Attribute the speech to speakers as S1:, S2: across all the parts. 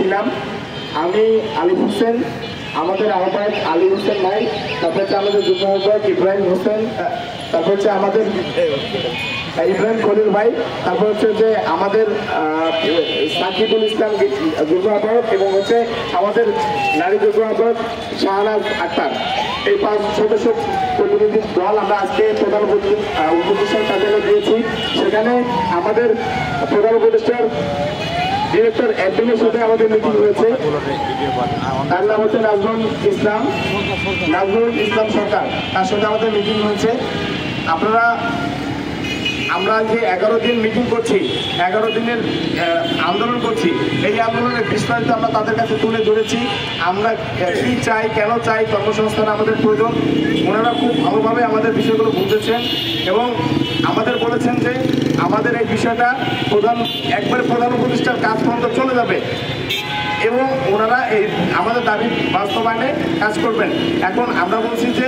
S1: ছিলাম। আমি আলিফ হোসেন, আমাদের আহ্বায়ক আলী হোসেন ভাই, তারপর হচ্ছে আমাদের যুগ্ম আহ্বায়ক ইব্রাহিম হোসেন, তারপর হচ্ছে আমাদের ইব্রাহিম খলিল ভাই, তারপর হচ্ছে যে আমাদের সাকিবুল ইসলাম যুগ্ম আহ্বায়ক এবং হচ্ছে আমাদের নারী যুগ্ম আহ্বায়ক শাহনাজ আক্তার। এই 5 সদস্য প্রতিনিধি দল আমরা আজকে প্রধান উপদেষ্টার কার্যালয়ে দিয়েছি। সেখানে আমাদের প্রধান উপদেষ্টার ডিরেক্টর অ্যাডমিনের সাথে আমাদের মিটিং হয়েছে। তার নাম হচ্ছে নাজমুল ইসলাম সরকার, তার সাথে আমাদের মিটিং হয়েছে। আমরা যে 11 দিন মিটিং করছি, 11 দিনের আন্দোলন করছি, এই আন্দোলনের বিস্তারিত আমরা তাদের কাছে তুলে ধরেছি। আমরা কি চাই, কেন চাই, কর্মসংস্থান আমাদের প্রয়োজন। ওনারা খুব ভালোভাবে আমাদের বিষয়গুলো বুঝেছেন এবং আমাদের বলেছেন যে আমাদের এই বিষয়টা প্রধান উপদেষ্টার কাজ পর্যন্ত চলে যাবে এবং ওনারা এই আমাদের দাবি বাস্তবায়নে কাজ করবেন। এখন আমরা বলছি যে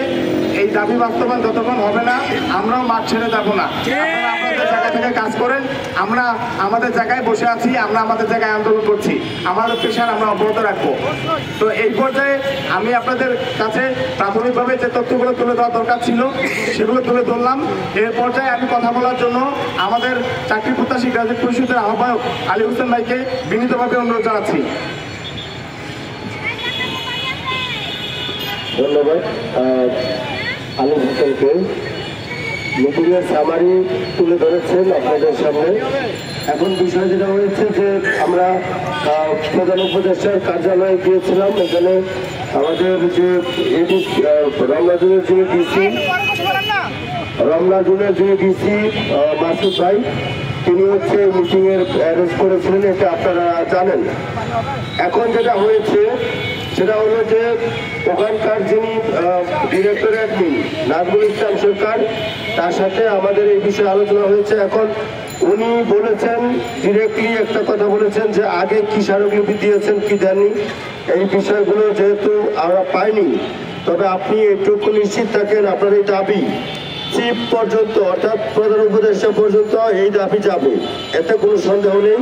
S1: এই দাবি বাস্তবায়ন যতক্ষণ হবে না আমরাও মাঠ ছেড়ে যাবো না। আপনারা আপনাদের জায়গা থেকে কাজ করেন, আমরা আমাদের জায়গায় বসে আছি, আমরা আমাদের জায়গায় আন্দোলন করছি, আমাদের পেশার আমরা অব্যাহত রাখবো। তো এই পর্যায়ে আমি আপনাদের কাছে প্রাথমিকভাবে যে তথ্যগুলো তুলে দেওয়া দরকার ছিল সেগুলো তুলে ধরলাম। এর পর্যায়ে আমি কথা বলার জন্য আমাদের চাকরি প্রত্যাশী গ্রাজুয়েট পরিষদের আহ্বায়ক আলী হোসেন ভাইকে বিনীতভাবে অনুরোধ জানাচ্ছি।
S2: ধন্যবাদ আলী হোসেনকে। মিটিংয়ের সামারি তুলে ধরেছেন আপনাদের সামনে। এখন বিষয় যেটা হয়েছে যে আমরা প্রধান উপদেষ্টার কার্যালয়ে গিয়েছিলাম। এখানে আমাদের যে রমনা জোনের যিনি ডিসি মাসুদ ভাই, তিনি হচ্ছে মিটিংয়ের অ্যারেঞ্জ করেছিলেন, এটা আপনারা জানেন। এখন যেটা হয়েছে সেটা হলো যে ওখানকার যিনি ডিরেক্টর অ্যাডমিন নাজমুল ইসলাম সরকার, তার সাথে আমাদের এই বিষয়ে আলোচনা হয়েছে। এখন উনি বলেছেন, ডিরেক্টলি একটা কথা বলেছেন যে আগে কি স্মারকলিপি দিয়েছেন কি দেননি, এই বিষয়গুলো যেহেতু আমরা পাইনি, তবে আপনি এটুকু নিশ্চিত থাকেন আপনার এই দাবি চিফ পর্যন্ত অর্থাৎ প্রধান উপদেষ্টা পর্যন্ত এই দাবি যাবে, এতে কোনো সন্দেহ নেই।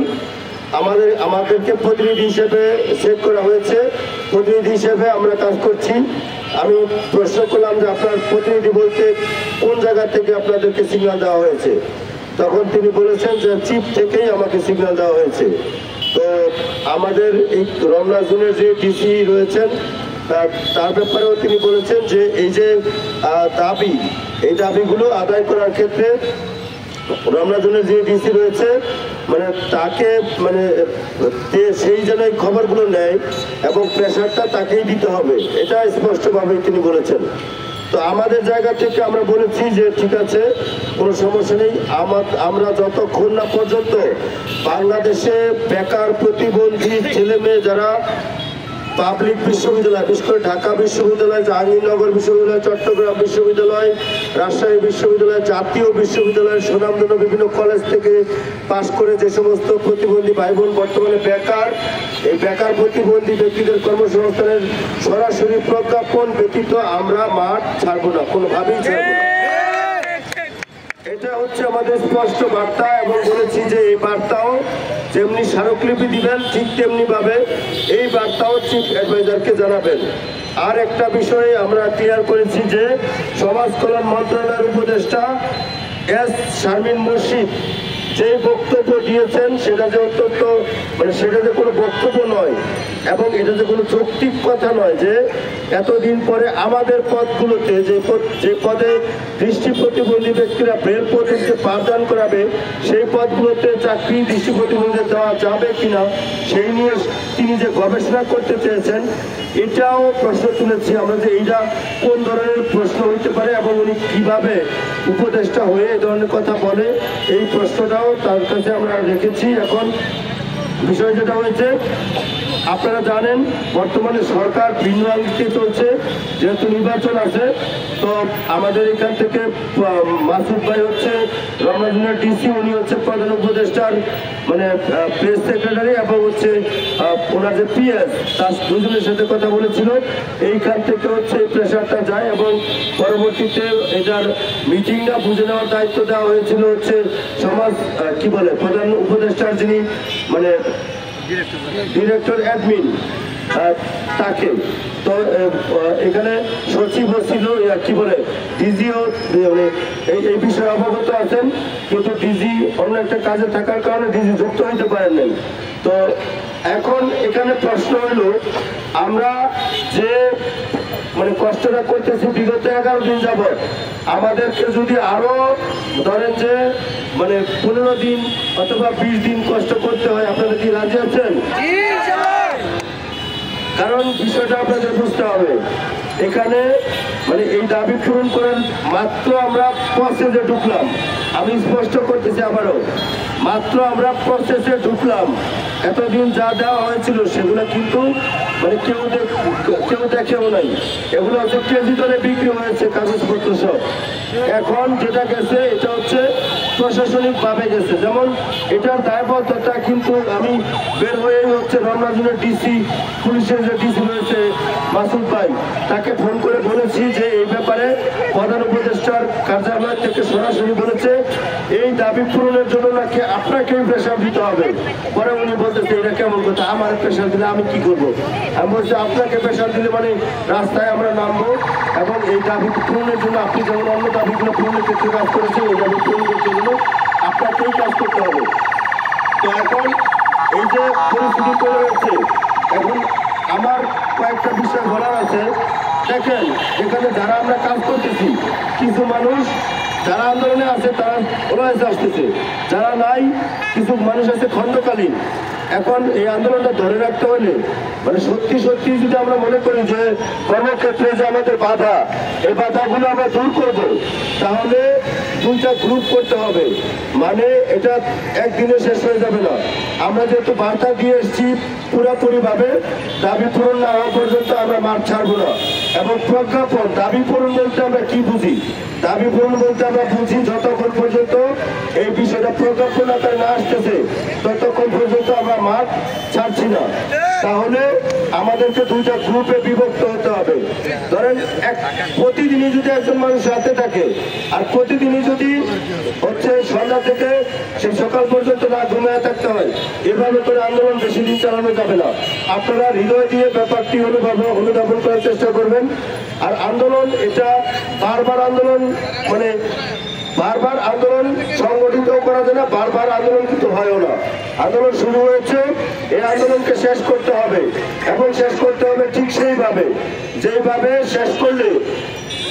S2: আমাদেরকে প্রতিনিধি হিসেবে সেট করা হয়েছে, প্রতিনিধি হিসেবে আমরা কাজ করছি। আমি প্রশ্ন করলাম যে আপনার প্রতিনিধি বলতে কোন জায়গা থেকে আপনাদেরকে সিগন্যাল দেওয়া হয়েছে, তখন তিনি বলেছেন যে চিফ থেকেই আমাকে সিগন্যাল দেওয়া হয়েছে। তো আমাদের এই রমনা জোনের যে ডিসি রয়েছেন তার ব্যাপারেও তিনি বলেছেন যে এই যে দাবি, এই দাবিগুলো আদায় করার ক্ষেত্রে রমনা জোনের যে ডিসি রয়েছে মানে তাকে সেই যেন এই খবরগুলো নেয় এবং প্রেশারটা তাকেই দিতে হবে, এটা স্পষ্টভাবে তিনি বলেছেন। তো আমাদের জায়গা থেকে আমরা বলেছি যে ঠিক আছে, কোনো সমস্যা নেই। আমরা যতক্ষণ না পর্যন্ত বাংলাদেশে বেকার প্রতিবন্ধী ছেলে মেয়ে যারা পাবলিক বিশ্ববিদ্যালয়, বিশেষ করে ঢাকা বিশ্ববিদ্যালয়, জাহাঙ্গীরনগর বিশ্ববিদ্যালয়, চট্টগ্রাম বিশ্ববিদ্যালয়, রাজশাহী বিশ্ববিদ্যালয়, জাতীয় বিশ্ববিদ্যালয়, সুনামধন্য বিভিন্ন কলেজ থেকে পাশ করে যে সমস্ত প্রতিবন্ধী ভাই বোন বর্তমানে বেকার, এই বেকার প্রতিবন্ধী ব্যক্তিদের কর্মসংস্থানের সরাসরি প্রজ্ঞাপন ব্যতীত আমরা মাঠ ছাড়বো না, কোনোভাবেই ছাড়বো না। এটা হচ্ছে আমাদের স্পষ্ট বার্তা এবং বলেছি যে এই বার্তাও যেমনি স্মারকলিপি দিবেন ঠিক তেমনি ভাবে এই বার্তাও চিফ অ্যাডভাইজারকে জানাবেন। আর একটা বিষয়ে আমরা ক্লিয়ার করেছি যে সমাজ কল্যাণ মন্ত্রণালয়ের উপদেষ্টা এস শারমিন মুর্শিদ যে বক্তব্য দিয়েছেন সেটা যে অত্যন্ত সেটা যে কোনো বক্তব্য নয় এবং এটা যে কোনো যৌক্তিক কথা নয় যে এতদিন পরে আমাদের পদগুলোতে যে পদে দৃষ্টি প্রতিবন্ধী ব্যক্তিরা ব্রেল পদ্ধতিতে পাঠদান করাবে সেই পদগুলোতে চাকরি দৃষ্টি প্রতিবন্ধী দেওয়া যাবে কিনা সেই নিয়ে তিনি যে গবেষণা করতে চেয়েছেন, এটাও প্রশ্ন তুলেছি আমরা যে এইটা কোন ধরনের প্রশ্ন হইতে পারে এবং উনি কিভাবে উপদেষ্টা হয়ে এই ধরনের কথা বলে, এই প্রশ্নটাও তার কাছে আমরা রেখেছি। এখন বিষয় যেটা হয়েছে আপনারা জানেন বর্তমানে সরকার ভিন্ন আঙ্গিকে চলছে, যেহেতু নির্বাচন আছে। তো আমাদের এখান থেকে মাসুদ ভাই হচ্ছে রমনা জোনের ডিসি, উনি হচ্ছে প্রধান উপদেষ্টার প্রেস সেক্রেটারি এবং হচ্ছে ওনার যে পিএস, তার দুজনের সাথে কথা বলেছিল। এইখান থেকে হচ্ছে প্রেশারটা যায় এবং পরবর্তীতে এটার মিটিংটা বুঝে নেওয়ার দায়িত্ব দেওয়া হয়েছিল হচ্ছে প্রধান উপদেষ্টার যিনি ডিরেক্টর অ্যাডমিন তাকে। তো এখানে সচিব ছিল কি বলে ডিজিও এই বিষয়ে অবগত আছেন, কিন্তু ডিজি অন্য একটা কাজে থাকার কারণে ডিজি যুক্ত হইতে পারেন নাই। তো এখন এখানে প্রশ্ন হইল, আমরা যে মানে কষ্টটা করতেছি বিগত 11 দিন যাবৎ, আমাদেরকে যদি আরো ধরেন যে মানে 15 দিন অথবা 20 দিন কষ্ট করতে হয়, আপনারা কি রাজি আছেন? কারণ বিষয়টা আপনাদের বুঝতে হবে, এখানে মানে এই দাবি পূরণ করার মাত্র আমরা প্রসেসে ঢুকলাম। আমি স্পষ্ট করতেছি আবারও, মাত্র আমরা প্রসেসে ঢুকলাম। এতদিন যা দেওয়া হয়েছিল সেগুলো কিন্তু মানে কেউ দেখেও নাই, এগুলো হচ্ছে কেজি দরে বিক্রি হয়েছে কাগজপত্র সব। এখন যেটা গেছে এটা হচ্ছে প্রশাসনিক ভাবে গেছে, যেমন এটার দায়বদ্ধতা কিন্তু আমি বের হয়ে হচ্ছে রমনাজনের ডিসি, পুলিশের যে ডিসি রয়েছে মাসুদ ভাই, তাকে ফোন করে বলেছি যে এই ব্যাপারে প্রধান উপদেষ্টার কার্যালয় থেকে সরাসরি বলেছে এই দাবি পূরণের জন্য নাকি আপনাকেই প্রেশার দিতে হবে। পরে উনি বলতেছে এটা কেমন কথা, আমার প্রেশার দিলে আমি কি করবো? আমি বলছি আপনাকে প্রেশার দিলে মানে রাস্তায় আমরা নামবো এবং এই দাবি পূরণের জন্য আপনি যেমন অন্য দাবিগুলো পূরণের ক্ষেত্রে কাজ করেছেন, এই দাবি পূরণ করতে গেলে আপনাকেই কাজ করতে হবে। তো এখন এই যে পরিস্থিতি তৈরি হয়েছে, এখন আমার কয়েকটা বিষয় বলার আছে। দেখেন এখানে যারা আমরা কাজ করতেছি, কিছু মানুষ যারা আন্দোলনে আছে তারা ওলাইসে আসতেছে, যারা নাই কিছু মানুষ আছে খণ্ডকালীন। এখন এই আন্দোলনটা ধরে রাখতে হলে মানে সত্যি সত্যি যদি আমরা মনে করি যে কর্মক্ষেত্রে যে আমাদের বাধা, এই বাধাগুলো আমরা দূর করবো, তাহলে দুইটা গ্রুপ করতে হবে। মানে এটা একদিনে শেষ হয়ে যাবে না। আমরা যেহেতু বার্তা দিয়ে এসেছি পুরোপুরি ভাবে দাবি পূরণ না হওয়া পর্যন্ত আমরা মাঠ ছাড়বো না। এবং প্রজ্ঞাপন, দাবি পূরণ বলতে আমরা কি বুঝি? দাবি পূরণ বলতে আমরা বুঝি যতক্ষণ পর্যন্ত এই বিষয়টা প্রজ্ঞাপন আকারে না আসতেছে ততক্ষণ পর্যন্ত আমরা মাঠ ছাড়ছি না। তাহলে আমাদেরকে দুইটা গ্রুপে বিভক্ত হতে হবে। ধরেন প্রতিদিনই যদি একজন মানুষ হাতে থাকে আর প্রতিদিনই যদি হচ্ছে সন্ধ্যা থেকে সেই সকাল পর্যন্ত না ঘুমিয়ে থাকতে হয়, এভাবে করে আন্দোলন বেশি দিন চালানো যাবে না। আপনারা হৃদয় দিয়ে ব্যাপারটি অনুধাবন করার চেষ্টা করবেন। আর আন্দোলন এটা বারবার আন্দোলন মানে বারবার আন্দোলন সংগঠিত করা যায় না, বারবার আন্দোলন কিন্তু হয়ও না। আন্দোলন শুরু হয়েছে, এই আন্দোলনকে শেষ করতে হবে এবং শেষ করতে হবে ঠিক সেইভাবে যেইভাবে শেষ করলে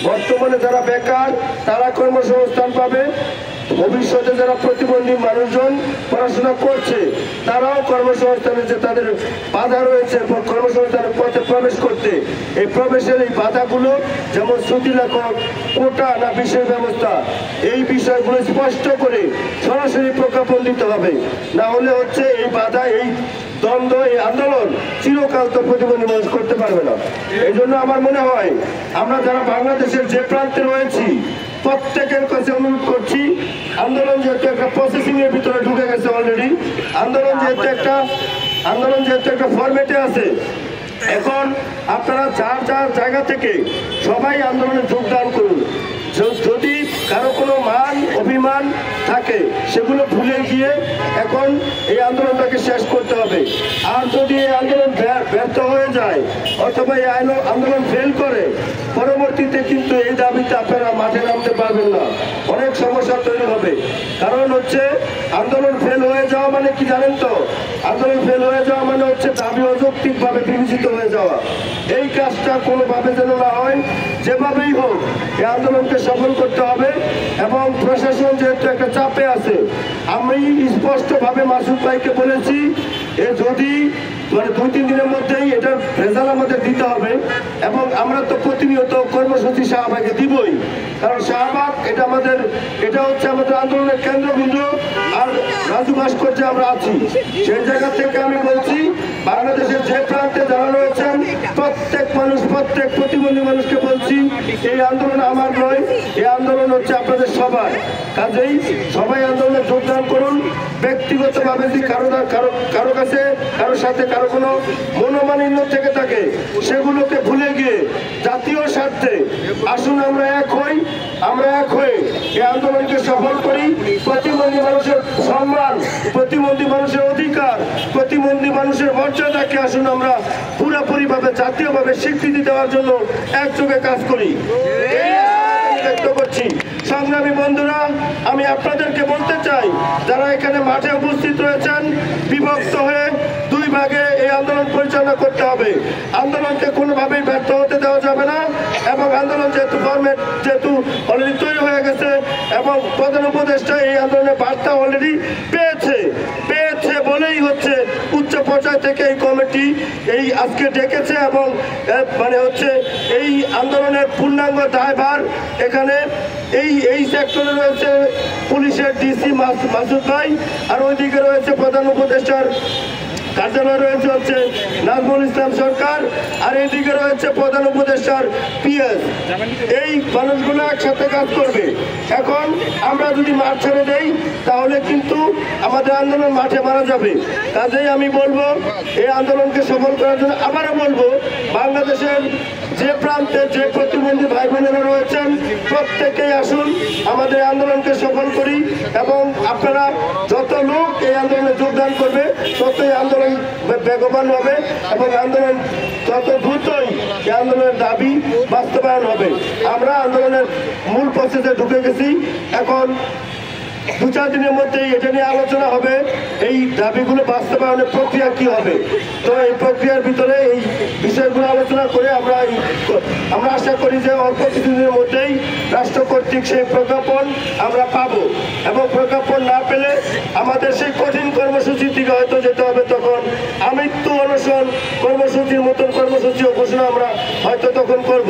S2: বর্তমানে যারা বেকার তারা কর্মসংস্থান পাবে, ভবিষ্যতে যারা প্রতিবন্ধী মানুষজন পড়াশোনা করছে তারাও কর্মসংস্থানে যে তাদের বাধা রয়েছে কর্মসংস্থানের পথে প্রবেশ করতে, এই প্রবেশের এই বাধাগুলো যেমন ছুটি লেখক, কোটা না বিষয় ব্যবস্থা, এই বিষয়গুলো স্পষ্ট করে সরাসরি প্রজ্ঞাপন দিতে হবে। না হলে হচ্ছে এই বাধা, এই দ্বন্দ্ব, এই আন্দোলন চিরকাল তো প্রতিবন্ধী মানুষ করতে পারবে না। এই জন্য আমার মনে হয় আমরা যারা বাংলাদেশের যে প্রান্তে রয়েছি প্রত্যেকের কাছে অনুরোধ করছি, আন্দোলন যেহেতু একটা প্রসেসিং এর ভিতরে ঢুকে গেছে অলরেডি, আন্দোলন যেহেতু একটা ফরম্যাটে আছে, এখন আপনারা যার যার জায়গা থেকে সবাই আন্দোলনে যোগদান করুন। যদি কারো কোনো মান অভিমান থাকে সেগুলো ভুলে গিয়ে এখন এই আন্দোলনটাকে শেষ করতে হবে। আর যদি এই আন্দোলন ব্যর্থ হয়ে যায় অথবা এই আন্দোলন ফেল করে, পরবর্তীতে কিন্তু এই দাবিতে আপনারা মাঠে নামতে পারবেন না, অনেক সমস্যা তৈরি হবে। কারণ হচ্ছে আন্দোলন ফেল হয়ে যাওয়া মানে কি জানেন তো? আন্দোলন ফেল হয়ে যাওয়া মানে হচ্ছে দাবি অযৌক্তিকভাবে বিবেচিত হয়ে যাওয়া। এই কাজটা কোনোভাবে যেন না হয়, যেভাবেই হোক এই আন্দোলনকে সফল করতে হবে। এবং প্রশাসন যেহেতু একটা চাপে আছে, আমি স্পষ্টভাবে মাসুদ ভাইকে বলেছি যদি মানে 2-3 দিনের মধ্যেই এটার রেজাল্ট আমাদের দিতে হবে। এবং আমরা তো প্রতিনিয়ত কর্মসূচি শাহবাগে দিবই, কারণ শাহবাগ এটা হচ্ছে আমাদের আন্দোলনের কেন্দ্রবিন্দু। আর রাজু ভাস্কর্যে আমরা আছি, সেই জায়গা থেকে আমি বলছি বাংলাদেশের যে প্রান্তে যারা রয়েছেন প্রত্যেক মানুষ, প্রত্যেক প্রতিবন্ধী মানুষকে বলছি এই আন্দোলন আমার নয়, এই আন্দোলন হচ্ছে আপনাদের সবার। কাজেই সবাই আন্দোলনে যোগদান করুন। ব্যক্তিগতভাবে যদি কারো কাছে কারোর সাথে কারো কোনো মনোমালিন্য থেকে থাকে সেগুলোকে ভুলে গিয়ে জাতীয় স্বার্থে আসুন আমরা এক হয়ে এই আন্দোলনকে সফল করি। প্রতিবন্ধী মানুষের সম্মান, প্রতিবন্ধী মানুষের অধিকার, প্রতিবন্ধী মানুষের মর্যাদাকে আসুন আমরা পুরোপুরিভাবে জাতীয়ভাবে স্বীকৃতি দেওয়ার জন্য একযোগে কাজ করি। ব্যক্ত করছি। সংগ্রামী বন্ধুরা, আমি আপনাদেরকে বলতে চাই, যারা এখানে মাঠে উপস্থিত রয়েছেন, বিভক্ত হয়ে দুই ভাগে এই আন্দোলন পরিচালনা করতে হবে। আন্দোলনকে কোনোভাবেই ব্যর্থ হতে দেওয়া যাবে না এবং আন্দোলন যেহেতু অলরেডি তৈরি হয়ে গেছে এবং প্রধান উপদেষ্টা এই আন্দোলনের বার্তা অলরেডি পেয়েছে বলেই হচ্ছে উচ্চ পর্যায় থেকে এই কমিটি এই আজকে ডেকেছে এবং মানে হচ্ছে এই আন্দোলনের পূর্ণাঙ্গ দায়ভার এখানে এই সেক্টরে রয়েছে পুলিশের ডিসি মাসুদ ভাই, আর ওইদিকে রয়েছে প্রধান উপদেষ্টার কার্যালয় রয়েছে হচ্ছে নাজমুল ইসলাম সরকার, আর এইদিকে রয়েছে প্রধান উপদেষ্টার পিএস। এই মানুষগুলো একসাথে কাজ করবে। এখন আমরা যদি মাঠ ছেড়ে দেই তাহলে কিন্তু আমাদের আন্দোলন মাঠে মারা যাবে। কাজেই আমি বলবো এই আন্দোলনকে সফল করার জন্য আবারও বলবো, বাংলাদেশের যে প্রান্তে যে প্রতিবন্ধী ভাই বোনেরা রয়েছেন প্রত্যেকেই আসুন আমাদের আন্দোলনকে সফল করি এবং আপনারা যত লোক এই আন্দোলনে যোগদান করবে ততই আন্দোলন বেগবান হবে এবং আন্দোলন তত দ্রুতই এই আন্দোলনের দাবি বাস্তবায়ন হবে। আমরা আন্দোলনের মূল প্রসেসে ঢুকে গেছি। এখন 2-4 দিনের মধ্যেই এটা নিয়ে আলোচনা হবে, এই দাবিগুলো বাস্তবায়নের প্রক্রিয়া কি হবে। তো এই প্রক্রিয়ার ভিতরে এই বিষয়গুলো আলোচনা করে আমরা আশা করি যে অল্প কিছুদিনের মধ্যেই রাষ্ট্র কর্তৃক সেই প্রজ্ঞাপন আমরা পাবো এবং প্রজ্ঞাপন না পেলে আমাদের সেই কঠিন কর্মসূচির দিকে হয়তো যেতে হবে। তখন আমৃত্যু অনশন কর্মসূচির মতন কর্মসূচিও ঘোষণা আমরা হয়তো তখন করব।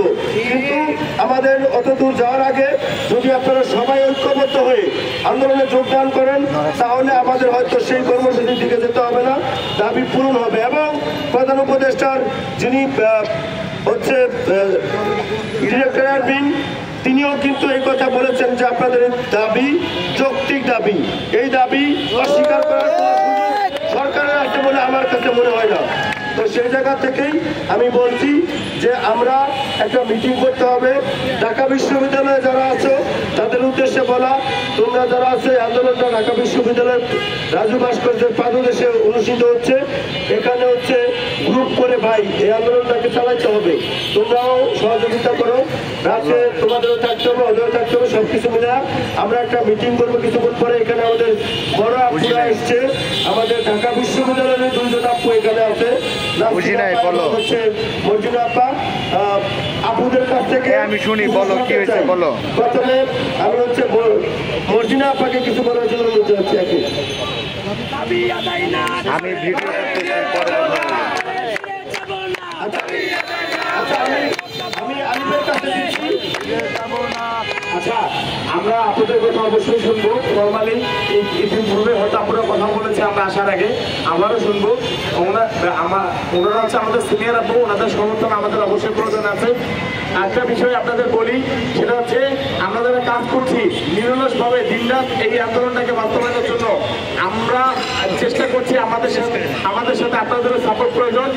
S2: কিন্তু আমাদের অত দূর যাওয়ার আগে যদি আপনারা সবাই ঐক্যবদ্ধ হয়ে আন্দোলনে যোগদান করেন তাহলে আমাদের হয়তো সেই কর্মসূচির দিকে যেতে হবে না, দাবি পূরণ হবে। এবং প্রধান উপদেষ্টার যিনি হচ্ছে ডিরেক্টর অ্যাডমিন, তিনিও কিন্তু এই কথা বলেছেন যে আপনাদের দাবি যৌক্তিক দাবি, এই দাবি অস্বীকার করার কোনো সুযোগ সরকারের আছে বলে আমার কাছে মনে হয় না। তো সেই জায়গা থেকেই আমি বলছি যে আমরা একটা মিটিং করতে হবে। ঢাকা বিশ্ববিদ্যালয়ে যারা আছো তাদের উদ্দেশ্যে বলা, তোমরা যারা আছে আন্দোলনটা ঢাকা বিশ্ববিদ্যালয়ের রাজু ভাস্কর্যের পাদদেশে অনুষ্ঠিত হচ্ছে, এখানে হচ্ছে গ্রুপ করে ভাই এই আন্দোলনটাকে চালাইতে হবে, তোমরাও সহযোগিতা করো। রাতে তোমাদেরও থাকতে হবে, ওদেরও থাকতে হবে, সবকিছু মিলে আমরা একটা মিটিং করবো কিছুক্ষণ পরে। এখানে আমাদের বড় আপুরা এসছে, আমাদের ঢাকা বিশ্ববিদ্যালয়ের 2জন আপু এখানে আছে, মর্জিনা আপা। আপুদের কাছ থেকে
S3: আমি শুনি, বলো কি হয়েছে বলো।
S2: প্রথমে আমি হচ্ছে মর্জিনা আপাকে কিছু বলার জন্য বলতে চাচ্ছি।
S3: আমি ভিডিও করতেছি,
S2: আমি আলিমের কাছে দিচ্ছি।
S1: আচ্ছা, আমরা আপনাদের কথা অবশ্যই শুনবো। নর্মালি ইতিপূর্বে হয়তো আপনারা কথা বলেছে, আমরা আসার আগে আবারও শুনবো। ওনারা হচ্ছে আমাদের সিনিয়র আপু, ওনাদের সমর্থন আমাদের অবশ্যই প্রয়োজন আছে। একটা বিষয় আপনাদের বলি, সেটা হচ্ছে আমরা যারা কাজ করছি নিরলসভাবে দিনরাত এই আন্দোলনটাকে বাস্তবায়নের জন্য আমরা চেষ্টা করছি। আমাদের সাথে আপনাদেরও সাপোর্ট প্রয়োজন।